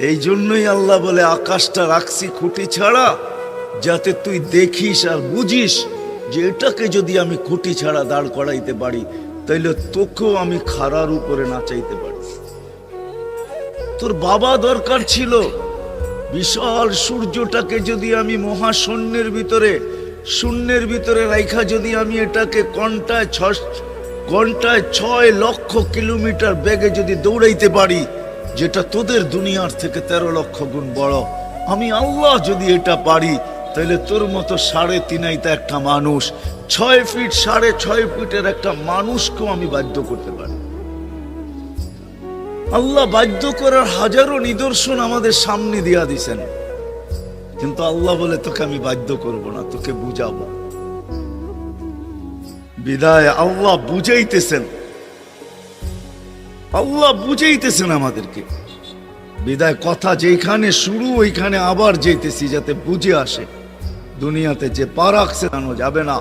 এই জন্যই আল্লাহ বলে আকাশটা রাখছি খুঁটি ছাড়া, যাতে তুই দেখিস আর বুঝিস যে এটাকে যদি আমি খুঁটি ছাড়া দাঁড় করাইতে পারি, তাইলে তোকেও আমি খাড়ার উপরে নাচাইতে পারি। তোর বাবা দরকার ছিল বিশাল সূর্যটাকে যদি আমি মহাশূন্যের ভিতরে রাইখা যদি আমি এটাকে ঘন্টায় 6 লক্ষ কিলোমিটার বেগে যদি দৌড়াইতে পারি, যেটা তোদের দুনিয়ার থেকে 13 লক্ষ গুণ বড়, আমি আল্লাহ যদি এটা পারি, তাহলে তোর মতো 3.5 একটা মানুষ, 6 ফিট 6.5 ফিটের একটা মানুষকেও আমি বাধ্য করতে পারি। আল্লাহ বাধ্য করার হাজারো নিদর্শন আমাদের সামনে দিয়া দিছেন, কিন্তু আল্লাহ বলে তোকে আমি বাধ্য করব না, তোকে বুঝাবো। বিদায় আল্লাহ বুঝাইতেছেন আমাদেরকে। বিদায় কথা যেখানে শুরু ওইখানে আবার যেতেছি, যাতে বুঝে আসে। দুনিয়াতে যে পা রাখছে জানো যাবে না।